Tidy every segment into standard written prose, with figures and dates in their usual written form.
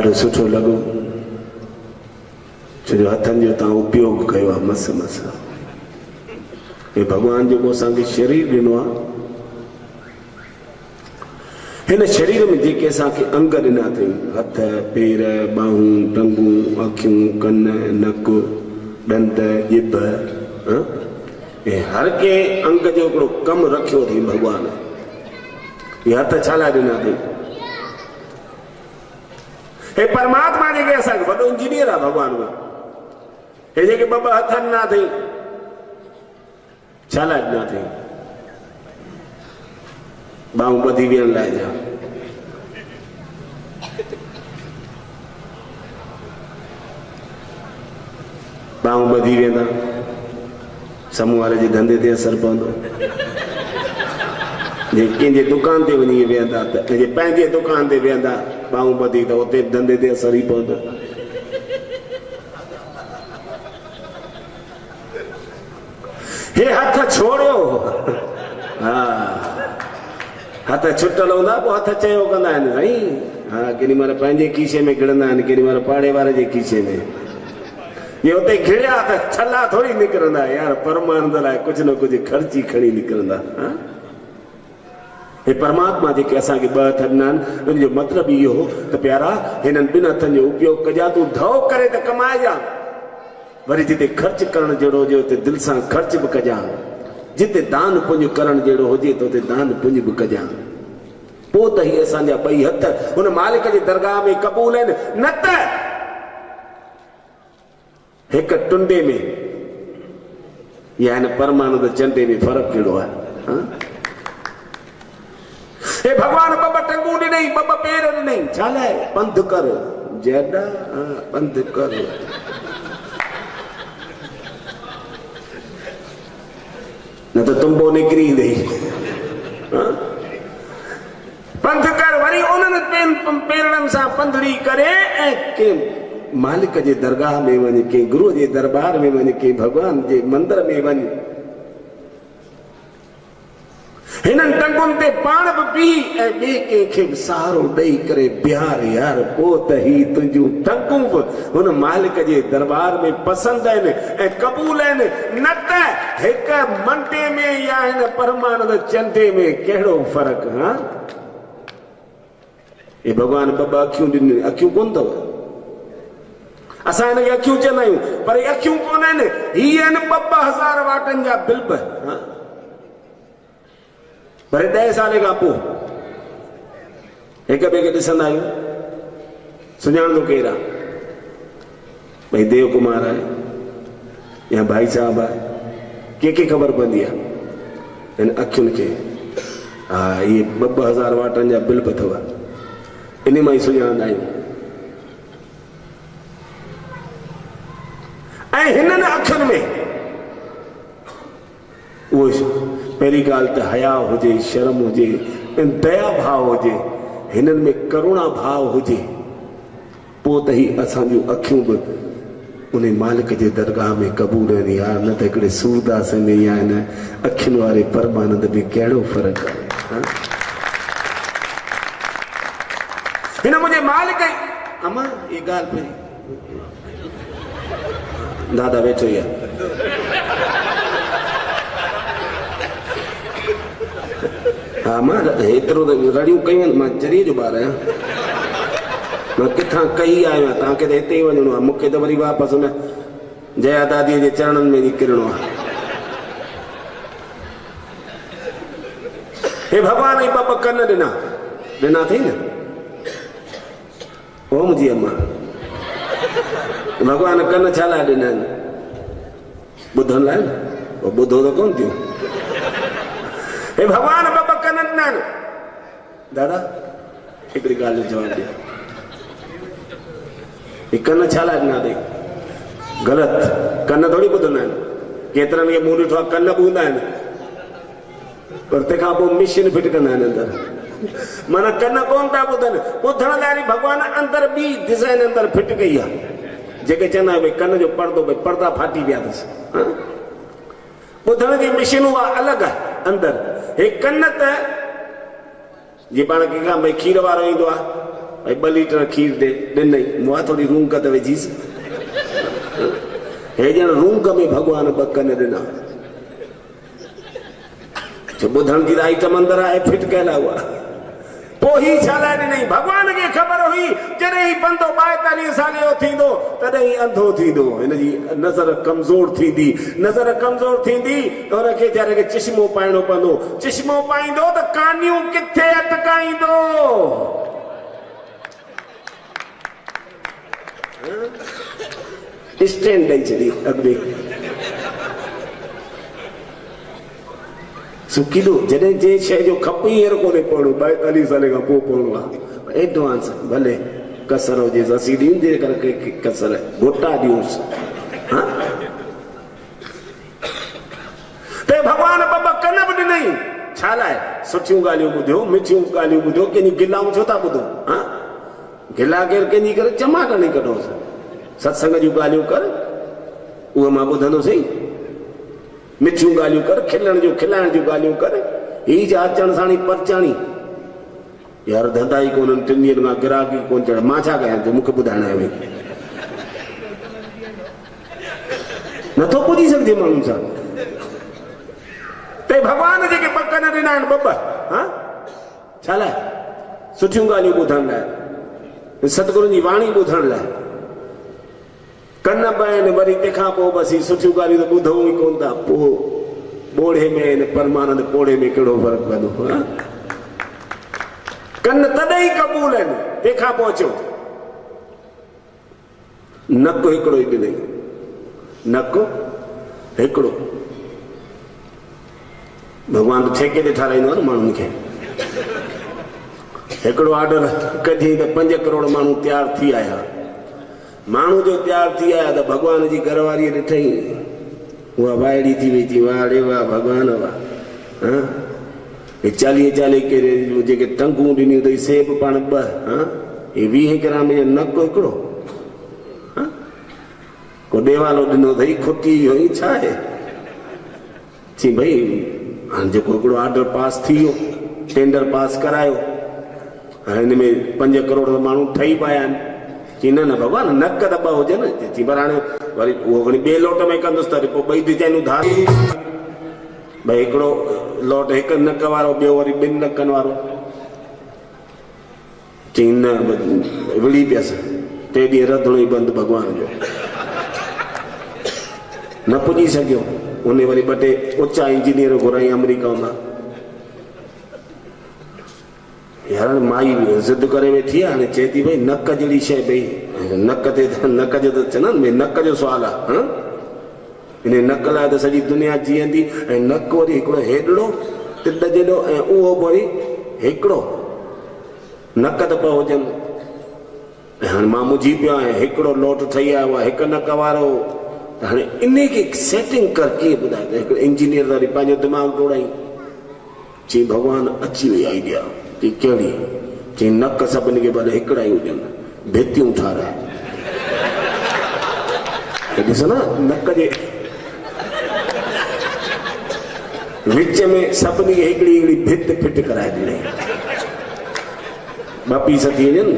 ॾाढो सुठो लॻो छो जो हथनि जो तव्हां उपयोग कयो आहे मस मस हे भॻवान जेको असांखे शरीर ॾिनो आहे हिन शरीर में जेके असांखे अंग ॾिना अथई हथ पेर ॿाहूं टंगूं अखियूं कन नक ॾंद ॼिभ हर कंहिं अंग जो हिकिड़ो कमु रखियो अथई भॻवान ये हथ छा लाइ ॾिना अथई हे परमात्मा जेके असांखे वॾो इंजीनियर आहे भॻवान में हे जेके ॿ हथ ॾिना अथई छा लाइ ॾिना अथई ॿाहूं ॿधी वियण लाइ जा ॿाहूं ॿधी वेंदा साम्हूं वारे जे धंधे ते असर पवंदो जे कंहिंजे दुकान ते वञी वेहंदा त जे पंहिंजे दुकान ते वेहंदा ॿाहूं ॿधी त उते धंधे ते असर ई पवंदो हे हथ छोड़ो हा हथ छुटल हूंदा पोइ हथ चयो कंदा आहिनि साईं हा केॾी महिल पंहिंजे खीसे में गिड़ंदा आहिनि केॾी महिल पाड़े वारे जे खीसे में ये उते घिड़िया त छला थोड़ी निकिरंदा यार परमानंद लाइ कुझु न कुझु ख़र्ची खणी निकिरंदा हे परमात्मा जेके असांखे ॿ हथ ॾिना आहिनि उनजो मतिलबु इहो हो त प्यारा हिननि ॿिनि हथनि जो उपयोग कजां तूं धओ करे त कमाइजां वरी जिते ख़र्च करण जहिड़ो हुजे उते दिलि सां ख़र्च बि कजां जिते दान पुञ करण जहिड़ो हुजे त उते दान पुञ बि कजां पोइ त हीअ असांजा ॿई हथ हुन मालिक जे दरगाह में क़बूल आहिनि न त हिक टुंडे में या हिन परमानंद चंडे में फ़र्क़ु कहिड़ो आहे हे भॻवान ॿ टंगूं ॾिनई ॿ पेर ॾिनई छा लाइ पंधु कर जॾा पंधु कर न त तुंबो निकिरी ईंदई पंधु कर वरी उन्हनि पेरनि सां पंधड़ी करे ऐं कंहिं मालिक जे दरगाह में वञ कंहिं गुरू जे दरबार में वञ कंहिं भॻवान जे मंदर में वञ हिननि टंगुनि ते पाण बि पी ऐं ॿिए कंहिंखे बि सहारो ॾेई करे बिहार यार पोइ त ही तुंहिंजूं टंगूं बि हुन मालिक जे दरबार में पसंदि आहिनि ऐं क़बूल आहिनि न त हिक मंटे में या हिन परमानंद चंडे में कहिड़ो फ़र्क़ु हा हे भॻवान ॿ अखियूं ॾिनियूं अखियूं कोन अथव असां हिनखे अखियूं चवंदा आहियूं पर अखियूं कोन आहिनि हीअ आहिनि 2,000 वाटनि जा बिल्ब वरी 10 साले खां पोइ हिक ॿिए खे ॾिसंदा आहियूं सुञाणंदो केरु आहे भई देव कुमार आहे या भाई साहब आहे कंहिंखे ख़बर पवंदी आहे हिन अखियुनि खे हा इहे 2,000 वाटनि जा बिल्ब अथव इन मां ई सुञाणंदा आहियूं ऐं हिननि अखियुनि में उहो पहिरीं ॻाल्हि त हया हुजे शर्म हुजे ऐं दया भाव हुजे हिननि में करुणा भाव हुजे पोइ त ही असांजूं अखियूं बि उन मालिक जे दरगाह में क़बूल आहिनि यार न त हिकिड़े सूरदास में या हिन अखियुनि वारे परमानंद में कहिड़ो फ़र्क़ु आहे हिन मुंहिंजे मालिक अमा ये ॻाल्हि पहिरीं दादा वेठो ई आहे हा मां हेतिरो त रड़ियूं कयूं आहिनि मां चरीअ जो ॿार आहियां मां किथां कई आयो आहियां तव्हांखे त हिते ई वञिणो आहे मूंखे त वरी वापसि हुन जया दादीअ जे चरणनि में निकिरणो आहे हे भॻवान ई ॿ कन ॾिना अथई न ओ मुंहिंजी अम्मा भॻवान कन छा लाइ ॾिना आहिनि ॿुधण लाइ न ॿुधो त कोन थियूं हे भॻवान ॿ कन ॾिना आहिनि दादा हिकिड़ी ॻाल्हि जो जवाबु ॾियो हे कन छा लाइ ॾिना अथई ग़लति कन थोरी ॿुधंदा आहिनि केतिरनि खे मूं ॾिठो आहे कन बि हूंदा आहिनि पर तंहिंखां पोइ मिशिन फिट कंदा आहिनि अंदरि माना कन कोन था ॿुधनि ॿुधण लाइ भॻवान अंदरि ॿी डिज़ाइन अंदरि फिट कई आहे जेके चवंदा आहियूं भई कन जो पर्दो भई पर्दा फाटी विया अथसि ॿुधण जी मशीनूं आहे अलॻि आहे अंदरि हे कन त जीअं पाण कंहिंखां भई खीर वारो ईंदो आहे 2 लीटर खीर दे ॾिनई मुआ थोड़ी रूंग त विझीस हे ॼण रूंग में भगवान 2 कन ॾिना जो ॿुधण जी आइटम अंदर आहे फिट कयल हुआ पोइ ही छा लाइ ॾिनई भगवान खे ख़बर हुई जॾहिं ही बंदो 42 साल जो थींदो तॾहिं ही अंधो थींदो हिनजी नज़र कमज़ोर थींदी नज़र कमज़ोर थींदी त हुनखे वीचारे खे चश्मो पाइणो पवंदो चश्मो पाईंदो त कानियूं किथे अटकाईंदो स्टैंड ॾेई छॾी अॻिते सुकीदो जॾहिं जे शइ जो खपे हींअर कोन्हे पढ़ो 42 साल खां पोइ पढ़ो आहे एडवांस भले कसर हुजे असीं ॾींदे करे कसर गोटा ॾियूंसि त भॻवान 2 कन बि ॾिनई छा लाइ सुठियूं ॻाल्हियूं ॿुधियो मिठियूं ॻाल्हियूं ॿुधियो कंहिंजी गिलाऊं छो था ॿुधो हा गिला केरु कंहिंजी करे चमा खणी कढोसि सत्संग जूं ॻाल्हियूं कर उहे मां ॿुधंदो सही मिठियूं ॻाल्हियूं कर खिलण जूं खिलाइण जूं ॻाल्हियूं कर ही जा अचण साणी परचाणी यार धंधा ई कोन्हनि 3 ॾींहंनि खां ग्राहकी कोन चढ़े मां छा कयां जो मूंखे ॿुधाइण आहे भई नथो पुॼी सघिजे माण्हुनि सां ते भॻवान जेके 2 कन ॾिना आहिनि 2 हा छा लाइ सुठियूं ॻाल्हियूं ॿुधण लाइ सतगुरुनि जी वाणी ॿुधण लाइ कन 2 आहिनि वरी तंहिंखां पोइ बसि सुठियूं ॻाल्हियूं त ॿुधूं ई कोन था पोइ ॿोड़े में आहिनि परमानंद पोड़े में कहिड़ो फ़र्क़ु पवंदो कन तॾहिं क़बूल आहिनि तंहिंखां पोइ अचो नकु हिकिड़ो ई ॾिनई नकु हिकिड़ो भॻवान ठेके ते ठाराईंदो आहे न माण्हुनि खे हिकिड़ो ऑर्डर कढी त 5 करोड़ माण्हू तयारु थी आया माण्हू जो तयारु थी आया त भॻवान जी घरवारीअ ॾिठई उहा वाइड़ी थी वई थी वाह रे वाह भॻवान वाह 40 केरे जेके टंगूं ॾिनियूं अथई सेब पाण 2 हे 20 ग्राम जो नकु हिकिड़ो को ॾेवालो ॾिनो अथई खुटी हुई छा आहे चई भई हाणे जेको हिकिड़ो ऑर्डर पास थी वियो टेंडर पास करायो हिन में 5 करोड़ माण्हू ठही पिया आहिनि चई न भॻवान नक त 2 हुजनि चई पर हाणे वरी उहो वरी ॿिए लोट में कंदुसि त पोइ 2 डिजाइनूं धारूं भई हिकिड़ो लोट 1 नक वारो ॿियो वरी 2 नकनि वारो चई न विड़ी पियसि 3 ॾींहं रधिणो ई बंदि भॻवान जो न पुॼी सघियो उन वरी 2 टे ऊचा इंजीनियर घुराई अमेरिका मां यार माई ज़िद करे वेठी आहे हाणे चए थी भई नक जहिड़ी शइ भई नक ते नक जो त चवंदा आहिनि भई नक जो सुवालु आहे इन नक लाइ त सॼी दुनिया जीअंदी ऐं नक वरी हिकिड़ो हेॾड़ो तिॾ जहिड़ो ऐं उहो वरी हिकिड़ो नक त 2 हुजनि हाणे मां मुंझी पियो आहियां हिकिड़ो लोट ठही आयो आहे 1 नक वारो हाणे इन खे सेटिंग कर कीअं ॿुधाए त हिकिड़ो इंजीनियर वरी पंहिंजो दिमाग़ तोड़ाई चई भॻवान अची वई आइडिया चई कहिड़ी चई नक सभिनी खे भले हिकिड़ा ई हुजनि भितियूं ठाराए ॾिसो न नक जे विच में सभिनी खे हिकिड़ी भित फिट कराए ॾिनई 2 पीस थी वञनि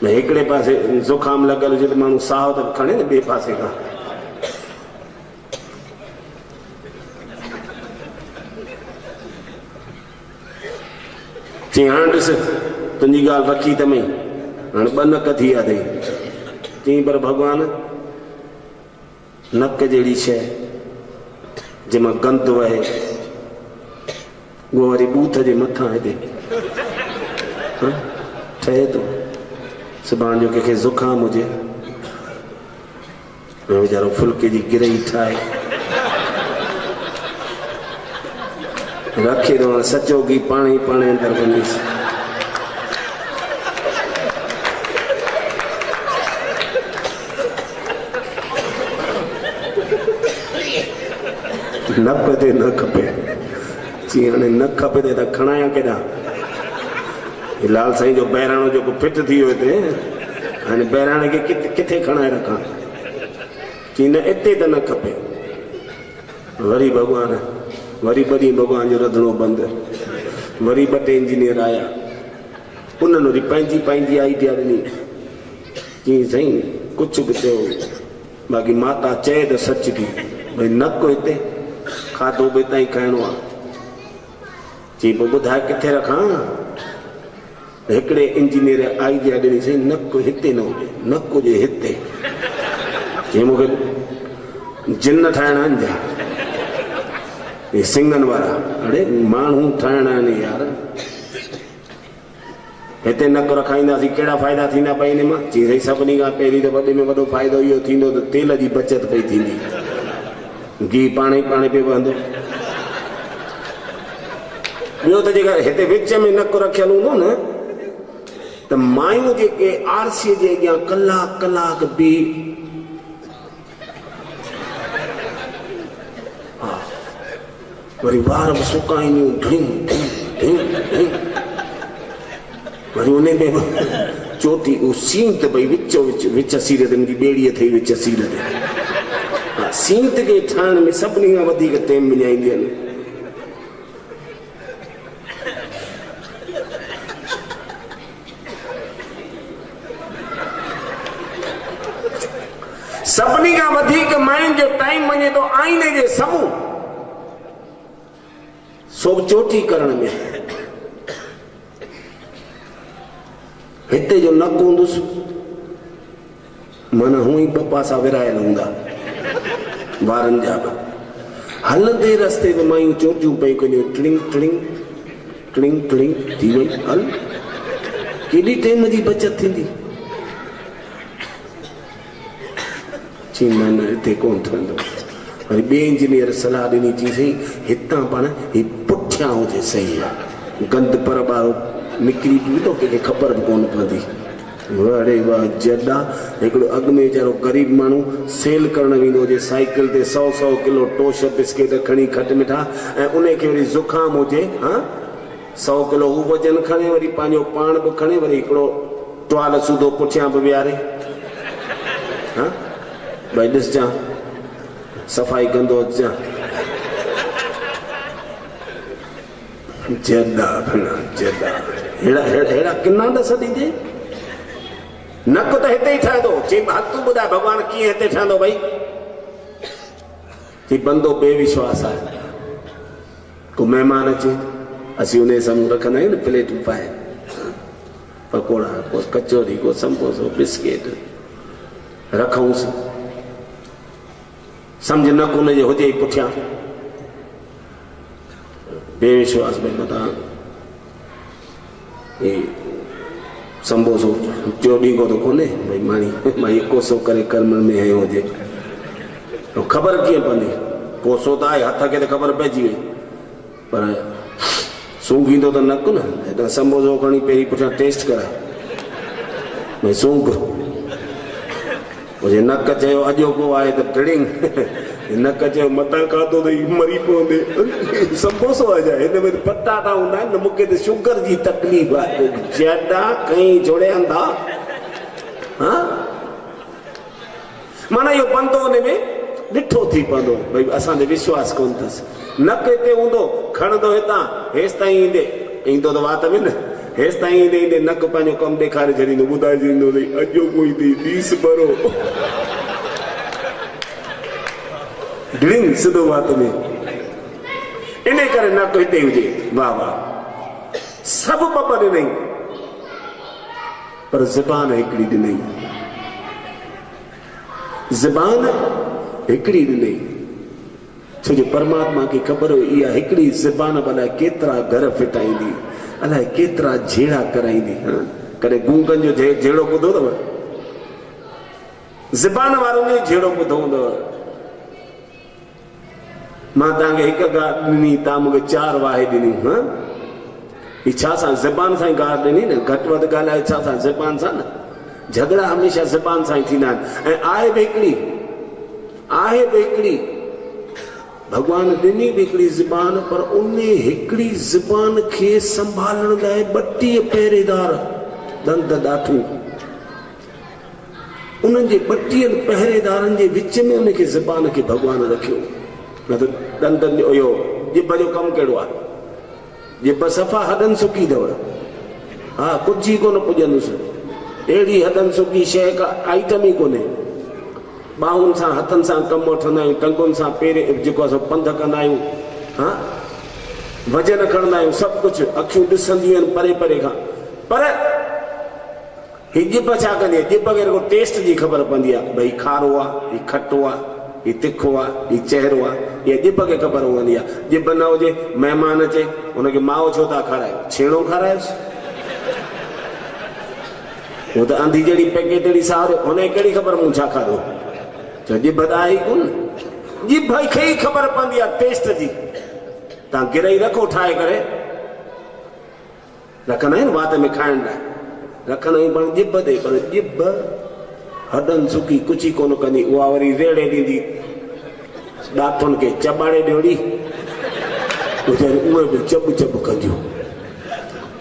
न हिकिड़े पासे ज़ुकाम लॻल हुजे त माण्हू साहु त खणे न ॿिए पासे खां चई हाणे ॾिस तुंहिंजी ॻाल्हि रखी त मई हाणे 2 नक थी विया अथई चई पर भॻवान नक जहिड़ी शइ जंहिंमां गंद वहे उहो वरी बूथ जे मथां हिते ठहे थो सुभाणे जो कंहिंखे ज़ुकाम हुजे वीचारो फुल्के जी गिरई ठाहे रखे थो सचो घी पाणे ई पाणे अंदरि वञीसि न पते न खपे चई हाणे न खपे त खणाया केॾां लाल साईं जो बहिराणो जेको फिट थी वियो हिते हाणे बहिराणे खे किथे खणाए रखां चई न हिते त न खपे वरी भॻवान वरी 2 ॾींहं भॻवान जो रधिणो बंदि वरी 2 टे इंजीनियर आया उन्हनि वरी पंहिंजी पंहिंजी आइडिया ॾिनी चई साईं कुझु बि चयो बाक़ी माता चए त सच थी भई नक हिते खाधो बि हितां ई खाइणो आहे चई पोइ ॿुधाए किथे रखां हिकिड़े इंजीनियर आइडिया ॾिनी साईं नक हिते न हुजे नक हुजे हिते चई मूंखे जिन ठाहिणा आहिनि जा हे सिंगनि वारा अड़े माण्हू ठाहिणा आहिनि यार हिते नक रखाईंदासीं कहिड़ा फ़ाइदा थींदा पई हिन मां चई साईं सभिनी खां पहिरीं त वॾे में वॾो फ़ाइदो इहो थींदो त तेल जी बचति पई थींदी घी पाणे ई पाणे पियो वहंदो ॿियो त जेका हिते विच में नक रखियल हूंदो न त मायूं जेके आरसीअ जे अॻियां कलाक कलाक बि वरी वार बि सुकाईंदियूं ढिंग ढिंग ढिंग वरी उन में चोटी उहो सींत भई विच विच सीर ते मुंहिंजी ॿेड़ीअ अथई विच सीर ते सींत खे ठाहिण में सभिनी खां वधीक टाइम विञाईंदियूं आहिनि सभिनी खां वधीक मायुनि जो टाइम वञे थो आईने जे साम्हूं सो चोटी करण में हिते जो नक हूंदुसि माना हूं ई ॿ पासा विरायल हूंदा वारनि जा बि हलंदे रस्ते में मायूं चोटियूं पई कयूं टिड़िंग टिड़िंग टिड़िंग टिड़िंग थी वई हल केॾी टाइम जी बचत थींदी चई न हिते कोन ठहंदो वरी ॿिए इंजीनियर सलाह ॾिनी चई साईं हितां पाण ही पुठियां हुजे सही आहे गंद पर ॿारो निकिरी बि थो कंहिंखे ख़बर बि कोन पवंदी अड़े वाह जॾा हिकिड़ो अॻु में वीचारो ग़रीब माण्हू सेल करण वेंदो हुजे साइकिल ते 100 किलो टोश बिस्किट खणी खट मिठा ऐं उन खे वरी ज़ुकाम हुजे 100 किलो हू वजन खणे वरी पंहिंजो पाण बि खणे वरी हिकिड़ो टुवाल सूधो पुठियां बि विहारे भई ॾिसजां सफ़ाई कंदो अचां जॾा भेण जॾा अहिड़ा किना ॾस ॾींदे नक त हिते ई ठहंदो चई तूं ॿुधाए भॻवान कीअं हिते ठहंदो भई चई बंदो बेविश्वास आहे को महिमान अचे असीं उन साम्हूं रखंदा आहियूं न प्लेटूं पाए पकोड़ा को कचौरी को संबोसो बिस्किट रखूंसि सम्झ नक हुनजे हुजे ई पुठियां बेविश्वास भई मथां संबोसो टियों ॾींहं को त कोन्हे भई मां कोसो करे कर्मनि में हयो हुजे ख़बर कीअं पवंदी कोसो त आहे हथ खे त ख़बर पइजी वई पर सूंघींदो त नक न हितां संबोसो खणी पहिरीं पुठियां टेस्ट कराए भई सूंघ नक चयो अॼोको आहे त टिड़िंग नक चयो मतां खाधो त मरी पवंदे संबोसो आहे हिन में पटाटा हूंदा आहिनि मूंखे त शुगर जी तकलीफ़ आहे जॾा कई जोड़ियनि था माना इहो बंदो हुन में ॾिठो थी पवंदो भई असांजो विश्वास कोन अथसि नक हिते हूंदो खणंदो हितां हेसि ताईं ईंदो त वात में न हेसि ताईं ईंदे ईंदे नक पंहिंजो कमु ॾेखारे छॾींदो ॿुधाए छॾींदो अॼोको ई फीस भरो ड्रिंग सिधो वात में इन करे नक हिते हुजे वाह वाह सभु ॿ ॾिनई पर ज़बान हिकिड़ी ॾिनई ज़बान हिकिड़ी ॾिनई छो जो परमात्मा खे ख़बर हुई इहा हिकिड़ी ज़बान अलाए केतिरा घर फिटाईंदी अलाए केतिरा झेड़ा कराईंदी कॾहिं गूंगनि जो झेड़ो ॿुधो अथव ज़बान वारनि जो झेड़ो ॿुधो हूंदव मां तव्हांखे हिकु ॻाल्हि ॾिनी तव्हां मूंखे 4 वाहे ॾिनियूं ही छा सां ज़बान सां ई ॻाल्हि ॾिनी न घटि वधि ॻाल्हाए छा सां ज़बान सां न झगड़ा हमेशह ज़बान सां ई थींदा आहिनि ऐं आहे बि हिकिड़ी भगवान ॾिनी बि हिकिड़ी ज़बान पर उन हिकिड़ी ज़बान खे संभालण लाइ 32 पहिरेदार दंद ॾाठूं उन्हनि जे 32 पहिरेदारनि जे विच में उनखे ज़बान खे भगवान रखियो न त दंदनि जो इहो ॼिभ जो कमु कहिड़ो आहे ॼिभ सफ़ा हॾनि सुकी अथव हाँ कुछ ही कोन पुॼंदुसि अहिड़ी हदन सुकी शइ का आइटम ई कोन्हे बाहुनि सां हथनि सां कमु वठंदा आहियूं टंगुनि सां पेर जेको असां पंध कंदा आहियूं हाँ वजन खणंदा आहियूं सभु कुझु अखियूं ॾिसंदियूं आहिनि परे परे खां पर हीअ ॼिभ छा कंदी आहे ॼिभ खे रुॻो टेस्ट जी ख़बर पवंदी आहे भई खारो आहे हीउ खटो आहे हीउ तिखो आहे हीउ चहिरो आहे इहा ॼिभ खे ख़बर पवंदी आहे ॼिभ न हुजे महिमान अचे हुनखे माओ छो था खारायो छेणो खारायोसि वो तो अंधी जड़ी पैकेट जड़ी सारे उन्हें कड़ी खबर मूं छा खाधो तो ॼिभ त आई कोन ॼिभ खे ई ख़बर पवंदी आहे टेस्ट जी तव्हां गिरई रखो ठाहे करे रखंदा आहियूं वात में खाइण लाइ रखंदा आहियूं पाण ॼिभ ते पर ॼिभ हॾनि सुकी कुझु कोन कंदी उहा वरी रेड़े ॾींदी ॾाथुनि खे चॿाड़े ॾियोड़ी उहे बि चब चब कंदियूं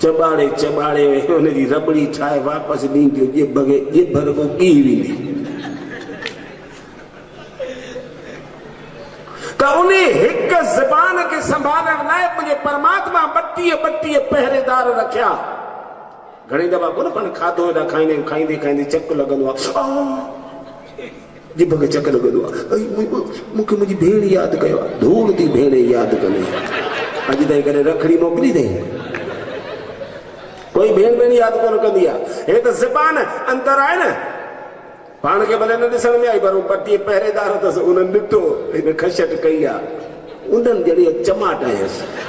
चॿाड़े चॿाड़े हुनजी रबड़ी ठाहे वापसि ॾींदियूं ॼिभ खे ॼिभ रुॻो ॿी वेंदी त उन हिकु ज़बान खे संभालण लाइ मुंहिंजे परमात्मा 32 पहरेदार रखिया घणी दफ़ा कोन पाण खाधो हेॾा खाईंदा आहियूं खाईंदे खाईंदे चक लॻंदो आहे ॼिभ खे चक लॻंदो आहे मूंखे मुंहिंजी भेण यादि कयो आहे धूड़ थी भेण यादि कंदी अॼु ताईं करे रखड़ी मोकिली अथई कोई भेण यादि कोन कंदी आहे हे त ज़बान अंतर आहे न पाण खे भले न ॾिसण में आई पर 32 पहरेदार अथसि उन्हनि ॾिठो हिन खशट कई आहे उन्हनि जहिड़ी चमाट आयसि